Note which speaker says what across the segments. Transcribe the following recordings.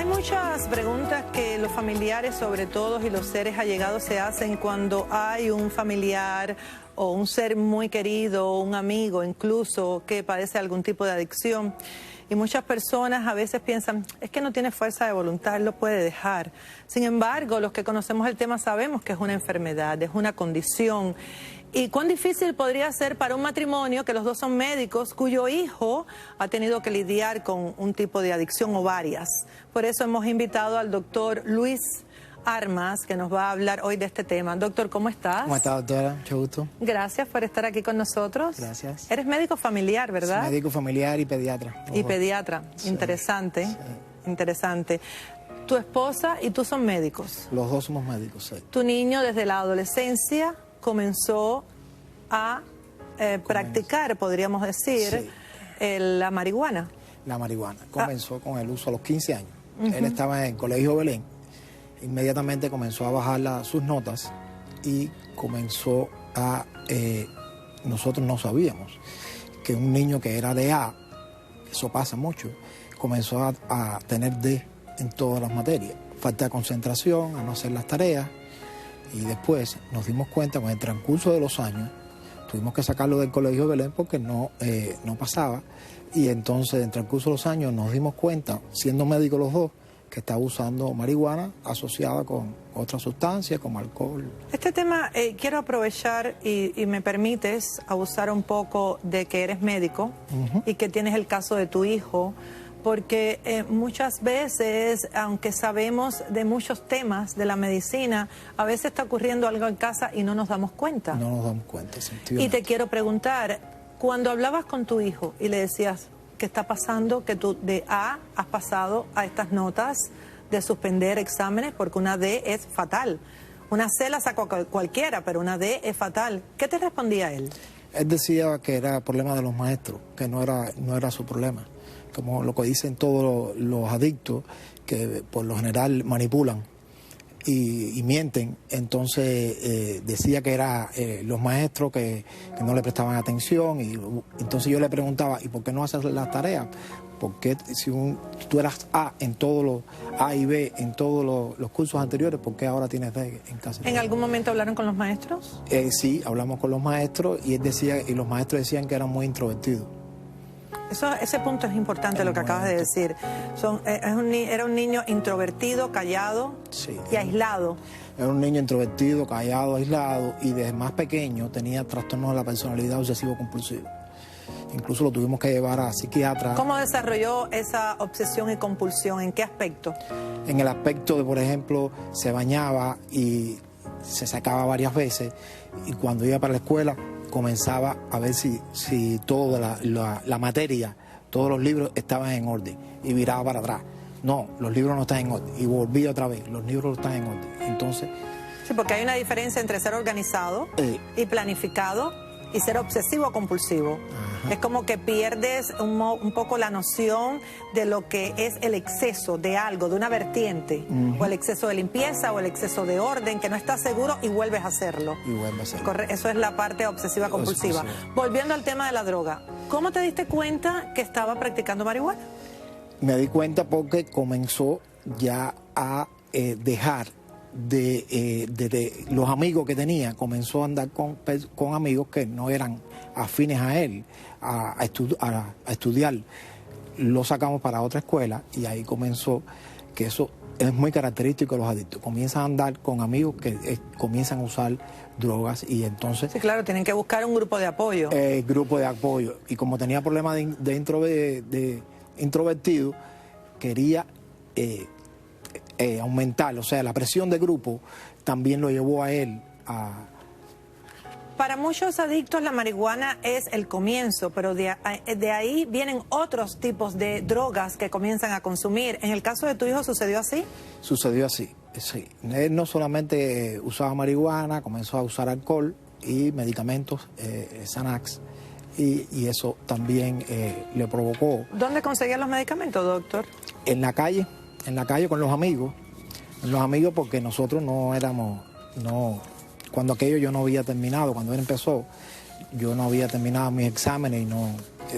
Speaker 1: muchas preguntas que los familiares, sobre todo, y los seres allegados se hacen cuando hay un familiar o un ser muy querido, un amigo incluso, que padece algún tipo de adicción. Y muchas personas a veces piensan, es que no tiene fuerza de voluntad, él lo puede dejar. Sin embargo, los que conocemos el tema sabemos que es una enfermedad, es una condición. Y cuán difícil podría ser para un matrimonio que los dos son médicos, cuyo hijo ha tenido que lidiar con un tipo de adicción o varias. Por eso hemos invitado al doctor Luis Armas, que nos va a hablar hoy de este tema. Doctor, ¿cómo estás?
Speaker 2: ¿Cómo está, doctora? Mucho gusto.
Speaker 1: Gracias por estar aquí con nosotros.
Speaker 2: Gracias.
Speaker 1: Eres médico familiar, ¿verdad?
Speaker 2: Sí, médico familiar y pediatra.
Speaker 1: Y pediatra.
Speaker 2: Sí.
Speaker 1: Interesante,
Speaker 2: Sí.
Speaker 1: Interesante. Tu esposa y tú son médicos.
Speaker 2: Los dos somos médicos, sí.
Speaker 1: Tu niño desde la adolescencia comenzó a practicar, podríamos decir,
Speaker 2: sí,
Speaker 1: la marihuana.
Speaker 2: La marihuana. Comenzó con el uso a los 15 años. Él estaba en el Colegio Belén. Inmediatamente comenzó a bajar sus notas y comenzó a... nosotros no sabíamos que un niño que era de A, eso pasa mucho, comenzó a tener D en todas las materias. Falta de concentración, a no hacer las tareas. Y después nos dimos cuenta, con el transcurso de los años, tuvimos que sacarlo del Colegio Belén porque no pasaba. Y entonces, en el transcurso de los años, nos dimos cuenta, siendo médicos los dos, que estaba usando marihuana asociada con otras sustancias como alcohol.
Speaker 1: Este tema quiero aprovechar y me permites abusar un poco de que eres médico y que tienes el caso de tu hijo, porque muchas veces, aunque sabemos de muchos temas de la medicina, a veces está ocurriendo algo en casa y no nos damos cuenta.
Speaker 2: No nos damos cuenta,
Speaker 1: Y te quiero preguntar, cuando hablabas con tu hijo y le decías, ¿qué está pasando? Que tú de A has pasado a estas notas de suspender exámenes, porque una D es fatal. Una C la sacó cualquiera, pero una D es fatal. ¿Qué te respondía él?
Speaker 2: Él decía que era problema de los maestros, que no era su problema. Como lo que dicen todos los adictos, que por lo general manipulan y mienten. Entonces decía que era los maestros que no le prestaban atención. Y entonces yo le preguntaba, ¿y por qué no haces las tareas? Porque si tú eras A en todos los A y B en todos los cursos anteriores, ¿por qué ahora tienes D en casa?
Speaker 1: ¿En algún momento hablaron con los maestros?
Speaker 2: Sí, hablamos con los maestros y los maestros decían que eran muy introvertidos.
Speaker 1: Ese punto es importante, lo que acabas de decir. Era un niño introvertido, callado,
Speaker 2: sí,
Speaker 1: y aislado.
Speaker 2: Era un niño introvertido, callado, aislado, y desde más pequeño tenía trastornos de la personalidad obsesivo-compulsivo. Incluso lo tuvimos que llevar a psiquiatra.
Speaker 1: ¿Cómo desarrolló esa obsesión y compulsión? ¿En qué aspecto?
Speaker 2: En el aspecto de, por ejemplo, se bañaba y se sacaba varias veces, y cuando iba para la escuela comenzaba a ver si toda la materia, todos los libros estaban en orden, y viraba para atrás. No, los libros no están en orden, y volvía otra vez, los libros están en orden. Entonces...
Speaker 1: Sí, porque hay una diferencia entre ser organizado y planificado y ser obsesivo-compulsivo. Es como que pierdes un poco la noción de lo que es el exceso de algo, de una vertiente, o el exceso de limpieza, o el exceso de orden, que no estás seguro y vuelves a hacerlo.
Speaker 2: Y vuelves a hacerlo.
Speaker 1: Eso es la parte obsesiva-compulsiva. Volviendo al tema de la droga, ¿cómo te diste cuenta que estaba practicando marihuana?
Speaker 2: Me di cuenta porque comenzó ya a dejar de los amigos que tenía, comenzó a andar con amigos que no eran afines a él, a estudiar. Lo sacamos para otra escuela y ahí comenzó, que eso es muy característico de los adictos. Comienzan a andar con amigos que comienzan a usar drogas y entonces...
Speaker 1: Sí, claro, tienen que buscar un grupo de apoyo.
Speaker 2: Grupo de apoyo. Y como tenía problemas de introvertido, quería... aumentar, o sea, la presión de grupo también lo llevó a él a...
Speaker 1: Para muchos adictos la marihuana es el comienzo, pero de ahí vienen otros tipos de drogas que comienzan a consumir. ¿En el caso de tu hijo sucedió así?
Speaker 2: Sucedió así, sí. Él no solamente usaba marihuana, comenzó a usar alcohol y medicamentos, Xanax, y eso también le provocó...
Speaker 1: ¿Dónde conseguía los medicamentos, doctor?
Speaker 2: En la calle con los amigos, porque nosotros no éramos, cuando aquello yo no había terminado, cuando él empezó, yo no había terminado mis exámenes y no,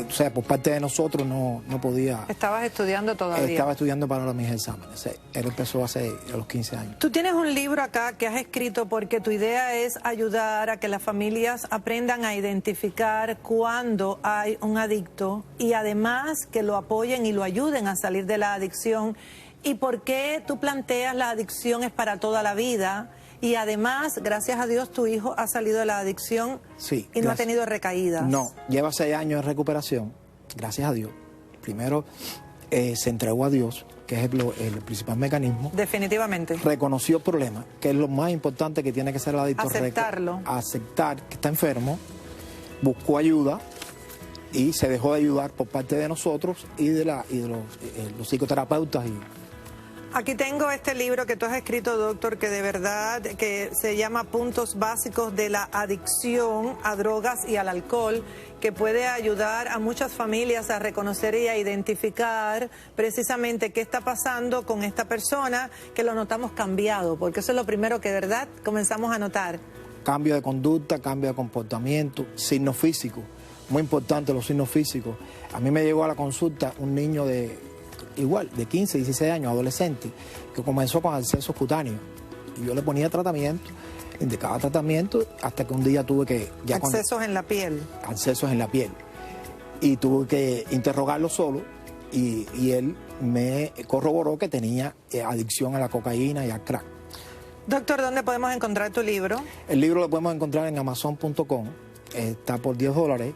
Speaker 2: o sea, por parte de nosotros no podía.
Speaker 1: ¿Estabas estudiando todavía?
Speaker 2: Estaba estudiando para mis exámenes. Él empezó a los 15 años.
Speaker 1: Tú tienes un libro acá que has escrito porque tu idea es ayudar a que las familias aprendan a identificar cuando hay un adicto y además que lo apoyen y lo ayuden a salir de la adicción. ¿Y por qué tú planteas la adicción es para toda la vida? Y además, gracias a Dios, tu hijo ha salido de la adicción y no ha tenido recaídas.
Speaker 2: No, lleva 6 años de recuperación, gracias a Dios. Primero, se entregó a Dios, que es el principal mecanismo.
Speaker 1: Definitivamente.
Speaker 2: Reconoció el problema, que es lo más importante que tiene que ser el adicto.
Speaker 1: Aceptarlo.
Speaker 2: Aceptar que está enfermo, buscó ayuda y se dejó de ayudar por parte de nosotros y de los psicoterapeutas.
Speaker 1: Aquí tengo este libro que tú has escrito, doctor, que de verdad que se llama Puntos Básicos de la Adicción a Drogas y al Alcohol, que puede ayudar a muchas familias a reconocer y a identificar precisamente qué está pasando con esta persona, que lo notamos cambiado, porque eso es lo primero que de verdad comenzamos a notar. Cambio de conducta, cambio de comportamiento, signos físicos, muy importante los signos físicos. A mí me llegó a la consulta un niño de 15, 16 años, adolescente, que comenzó con abscesos cutáneos. Y yo le ponía tratamiento, indicaba tratamiento, hasta que un día tuve que... Abscesos en la piel. Abscesos en la piel. Y tuve que interrogarlo solo y él me corroboró que tenía adicción a la cocaína y al crack. Doctor, ¿dónde podemos encontrar tu libro? El libro lo podemos encontrar en Amazon.com, está por $10,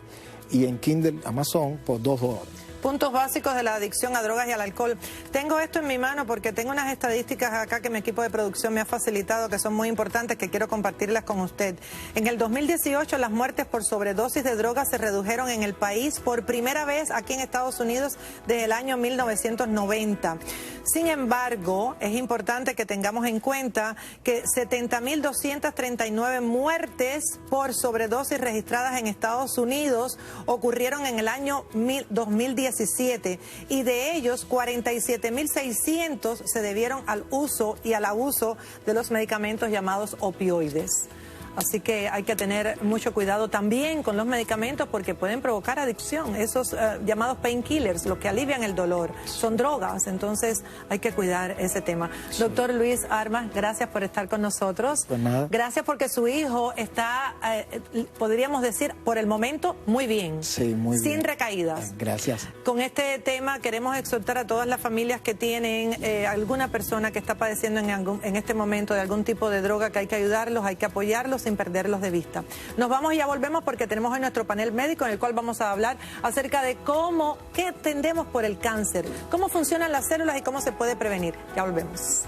Speaker 1: y en Kindle Amazon por $2. Puntos básicos de la adicción a drogas y al alcohol. Tengo esto en mi mano porque tengo unas estadísticas acá que mi equipo de producción me ha facilitado, que son muy importantes, que quiero compartirlas con usted. En el 2018 las muertes por sobredosis de drogas se redujeron en el país por primera vez aquí en Estados Unidos desde el año 1990. Sin embargo, es importante que tengamos en cuenta que 70.239 muertes por sobredosis registradas en Estados Unidos ocurrieron en el año 2017 y de ellos 47.600 se debieron al uso y al abuso de los medicamentos llamados opioides. Así que hay que tener mucho cuidado también con los medicamentos porque pueden provocar adicción. Esos llamados painkillers, los que alivian el dolor, son drogas. Entonces hay que cuidar ese tema. Sí. Doctor Luis Armas, gracias por estar con nosotros. Pues nada. Gracias porque su hijo está, podríamos decir, por el momento, muy bien. Sí, muy bien. Sin recaídas. Gracias. Con este tema queremos exhortar a todas las familias que tienen alguna persona que está padeciendo en este momento de algún tipo de droga, que hay que ayudarlos, hay que apoyarlos sin perderlos de vista. Nos vamos y ya volvemos porque tenemos hoy nuestro panel médico en el cual vamos a hablar acerca de qué entendemos por el cáncer, cómo funcionan las células y cómo se puede prevenir. Ya volvemos.